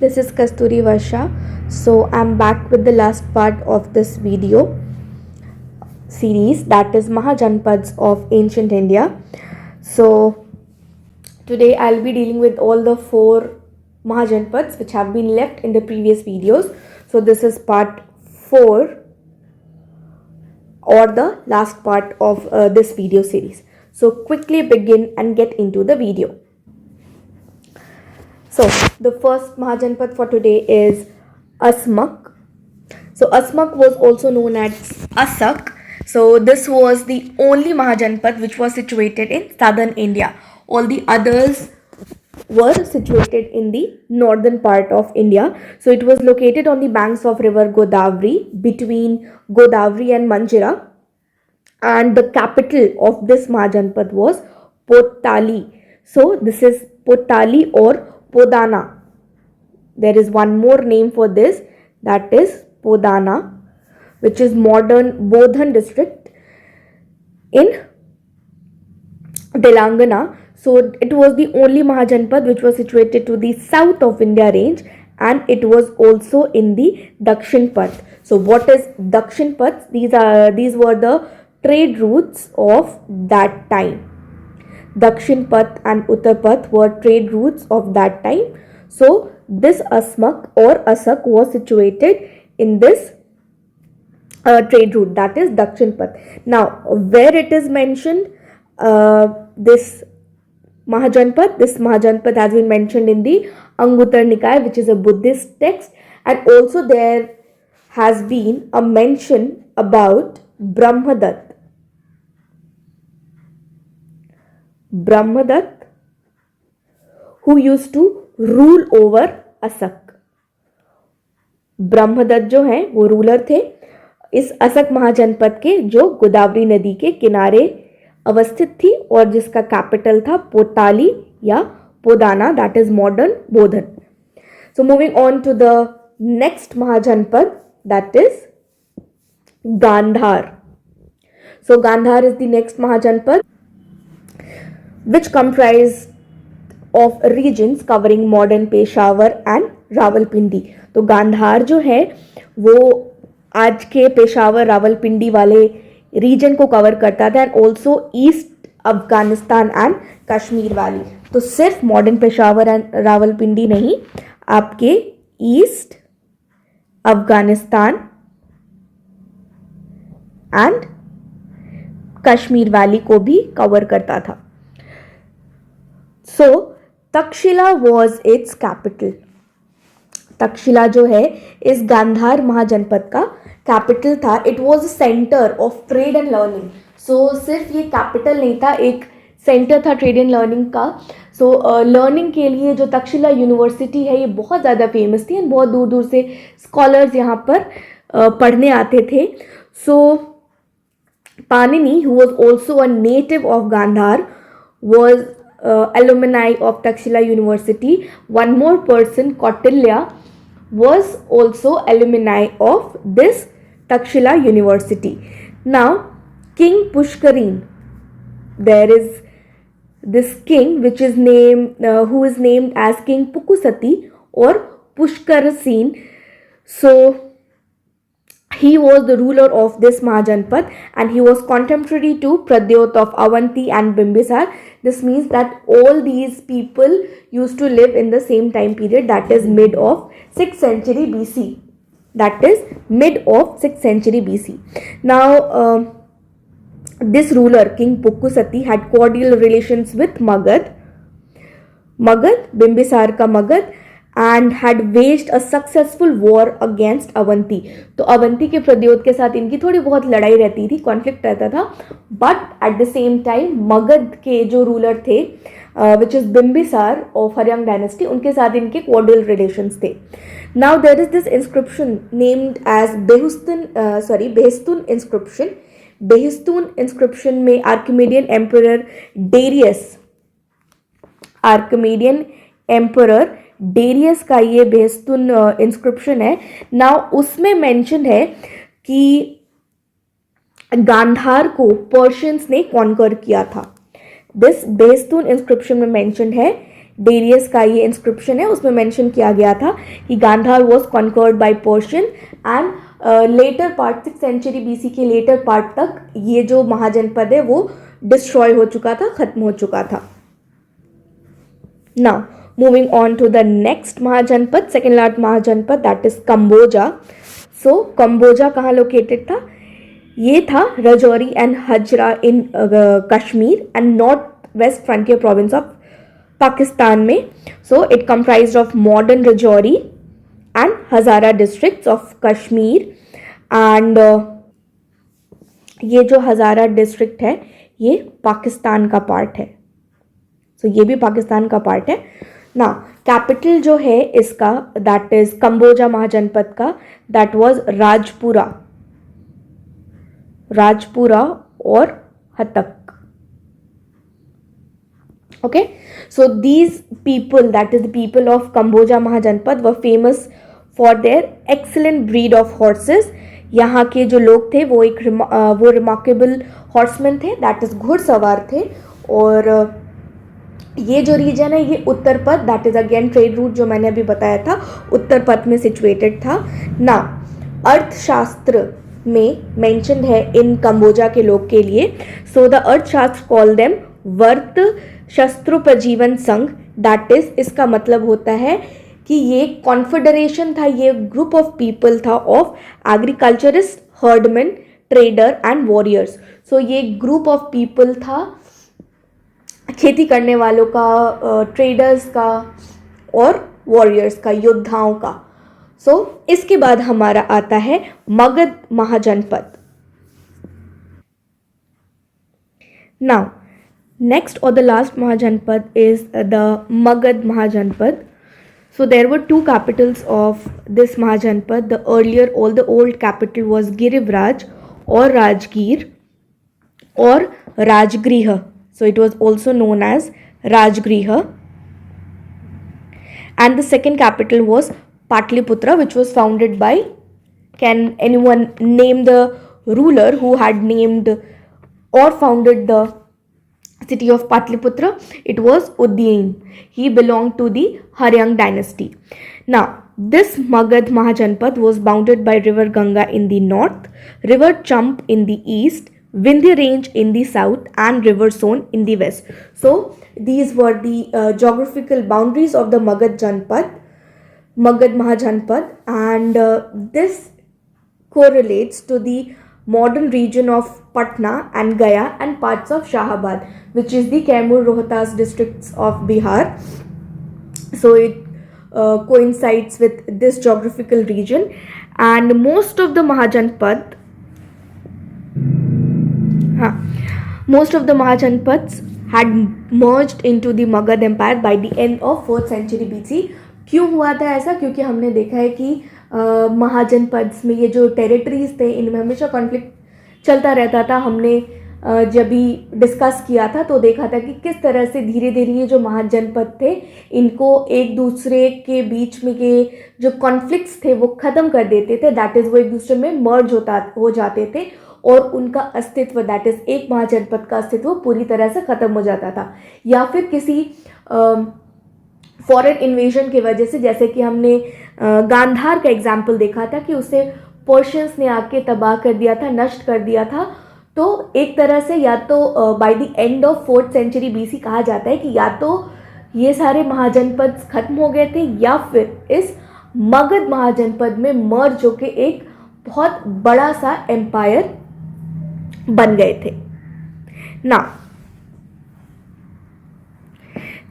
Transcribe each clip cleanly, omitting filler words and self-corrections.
This is Kasturi Varsha. So I'm back with the last part of this video series, that is Mahajanpads of ancient India. So today I'll be dealing with all the 4 Mahajanpads which have been left in the previous videos. So this is part 4 or the last part of this video series. So quickly begin and get into the video. So the first Mahajanpad for today is Asmak. So Asmak was also known as Asak. So this was the only Mahajanpad which was situated in southern India. All the others were situated in the northern part of India. So it was located on the banks of river Godavari, between Godavari and Manjira. And the capital of this Mahajanpad was Potali. So this is Potali or Podana. There is one more name for this, that is Podana, which is modern Bodhan district in Telangana. So it was the only Mahajanpad which was situated to the south of India range, and it was also in the Dakshin Path. So what is Dakshin Path? These were the trade routes of that time. Dakshin Path and Uttar Path were trade routes of that time. So this Asmak or Asak was situated in this trade route, that is Dakshin Path. Now where it is mentioned, this Mahajanpad has been mentioned in the Anguttara Nikaya, which is a Buddhist text, and also there has been a mention about Brahmadat, who used to rule over Asak. Brahmadatta जो हैं वो ruler थे इस असक महाजनपद के, जो गोदावरी नदी के किनारे अवस्थित थी और जिसका कैपिटल था पोताली या Podana, that is modern Bodhan. So moving on to the next mahajanapada, that is Gandhara. So Gandhara is the next mahajanapada which comprised of regions covering modern Peshawar and Rawalpindi. तो गांधार जो है वो आज के पेशावर रावलपिंडी वाले रीजन को कवर करता था, and also east Afghanistan and Kashmir valley. तो सिर्फ मॉडर्न पेशावर एंड रावलपिंडी नहीं, आपके east Afghanistan and Kashmir valley को भी कवर करता था. So Takshashila was its capital. Takshashila जो है इस गांधार महाजनपद का कैपिटल था. It was centre of trade and learning. So सिर्फ ये कैपिटल नहीं था, एक सेंटर था ट्रेड एंड लर्निंग का. सो लर्निंग के लिए जो तक्षशिला यूनिवर्सिटी है ये बहुत ज़्यादा फेमस थी, एंड बहुत दूर दूर से स्कॉलर्स यहाँ पर पढ़ने आते थे. So Panini, who was also a native of Gandhara, was alumni of Takshila University. One more person, Kautilya, was also alumni of this Takshila University. Now King Pushkarin, there is this king which is named who is named as King Pukusati or Pushkarasin. So he was the ruler of this Mahajanpad, and he was contemporary to Pradyot of Avanti and Bimbisar. This means that all these people used to live in the same time period, that is mid of 6th century BC. That is mid of 6th century BC. Now this ruler King Pukusati had cordial relations with Magad, Bimbisar ka Magad, and had waged a successful war against Avanti. तो अवंती के प्रद्योत के साथ इनकी थोड़ी बहुत लड़ाई रहती थी, कॉन्फ्लिक्ट रहता था, but at the same time Magadha के जो रूलर थे which is Bimbisara of Haryanka dynasty, उनके साथ इनके कॉर्डियल रिलेशंस थे. Now there is this inscription named as Behistun inscription. Behistun inscription में आर्किमेडियन एम्परर डेरियस का ये बेहस्तून इंस्क्रिप्शन है. नाउ उसमें मेंशन है कि गांधार को पर्शियंस ने कॉन्कर किया था. दिस बेहस्तून इंस्क्रिप्शन में मेंशन है डेरियस का ये इंस्क्रिप्शन है, उसमें मेंशन किया गया था कि Gandhara was conquered by Persian and later part 6th century BC के लेटर पार्ट तक ये जो महाजनपद है वो डिस्ट्रॉय हो चुका था, खत्म हो चुका था. Now moving on to the next mahajanapada, second large mahajanapada, that is Kamboja. So Kamboja कहाँ लोकेटेड था? ये था Rajouri and Hazara in Kashmir and north west frontier province of Pakistan में. So it comprised of modern Rajouri and Hazara districts of Kashmir. And ये जो हजारा डिस्ट्रिक्ट है ये पाकिस्तान का पार्ट है. सो ये भी पाकिस्तान का पार्ट है ना. कैपिटल जो है इसका, दैट इज कंबोजा महाजनपद का, दैट वाज राजपुरा और हतक. Okay, so these people, that is the people of Kamboja Mahajanpad, were famous for their excellent breed of horses. यहाँ के जो लोग थे वो वो रिमार्केबल हॉर्समैन थे, दैट इज घुड़सवार थे. और ये जो रीजन है ये उत्तर पथ, that is again trade route जो मैंने अभी बताया था, उत्तर पथ में सिचुएटेड था ना. अर्थशास्त्र में मेंशनड है इन कंबोजा के लोग के लिए. सो द अर्थशास्त्र कॉल देम वर्त शस्त्रोपजीवन संघ. दैट इज, इसका मतलब होता है कि ये कॉन्फेडरेशन था, ये ग्रुप ऑफ पीपल था of agriculturist, herdman, trader and warriors. So ये ग्रुप ऑफ पीपल था खेती करने वालों का, ट्रेडर्स का और वॉरियर्स का, योद्धाओं का. सो इसके बाद हमारा आता है Magadha mahajanapada. Now next or the last Mahajanpad is the Magad Mahajanpad. So there were two capitals of this Mahajanpad. The old capital was Girivraj or Rajgir or Rajgriha. So it was also known as Rajgriha. And the second capital was Patliputra, which was founded by, can anyone name the ruler who had named or founded the city of Patliputra? It was Uddain. He belonged to the Haryang dynasty. Now, this Magad Mahajanpad was bounded by river Ganga in the north, river Champ in the east, Vindhya range in the south, and river Son in the west. So, these were the geographical boundaries of the Magad Mahajanpad, and this correlates to the modern region of Patna and Gaya and parts of Shahabad, which is the Kaimur Rohtas districts of Bihar. So it coincides with this geographical region, and most of the Mahajanpads had merged into the Magad Empire by the end of 4th century BC. क्यों हुआ था ऐसा? क्योंकि हमने देखा है कि महाजनपद्स में ये जो टेरिटरीज थे इनमें हमेशा कॉन्फ्लिक्ट चलता रहता था. हमने जब भी डिस्कस किया था तो देखा था कि किस तरह से धीरे धीरे ये जो महाजनपद थे इनको एक दूसरे के बीच में के जो कॉन्फ्लिक्ट्स थे वो ख़त्म कर देते थे. दैट इज़ वो एक दूसरे में मर्ज हो जाते थे और उनका अस्तित्व, दैट इज़ एक महाजनपद का अस्तित्व पूरी तरह से ख़त्म हो जाता था. या फिर किसी फॉरेन इन्वेजन की वजह से, जैसे कि हमने गांधार का एग्जाम्पल देखा था कि उसे पर्शियंस ने आके तबाह कर दिया था, नष्ट कर दिया था. तो एक तरह से या तो by the end of 4th century BC कहा जाता है कि या तो ये सारे महाजनपद खत्म हो गए थे या फिर इस मगध महाजनपद में मर्ज होके एक बहुत बड़ा सा एम्पायर बन गए थे.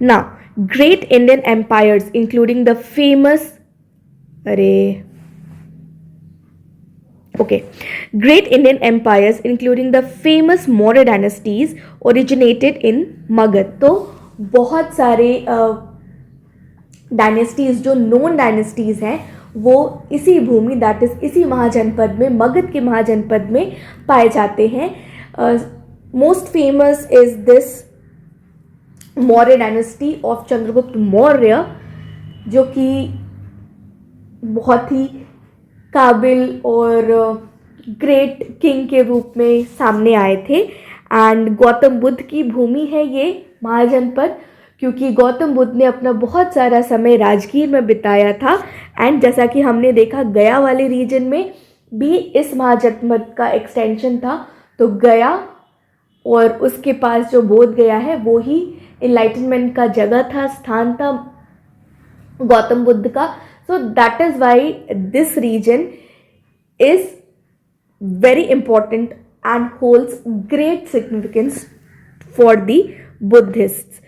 Now, great Indian empires, including the famous, great Indian empires, including the famous Maurya dynasties, originated in Magad. तो बहुत सारे डायनेस्टीज जो नोन डायनेस्टीज हैं वो इसी भूमि, दैट इज इसी महाजनपद में, मगध के महाजनपद में पाए जाते हैं. Most famous is this Maurya dynasty of Chandragupta Maurya, जो कि बहुत ही काबिल और ग्रेट किंग के रूप में सामने आए थे. एंड गौतम बुद्ध की भूमि है ये महाजनपद, क्योंकि गौतम बुद्ध ने अपना बहुत सारा समय राजगीर में बिताया था। एंड जैसा कि हमने देखा गया वाले रीजन में भी इस महाजनपद का एक्सटेंशन था, तो गया और उसके पास जो बोध गया है वो ही इनलाइटनमेंट का जगह था, स्थान था गौतम बुद्ध का। So that is why this reason is very important and holds great significance for the Buddhists.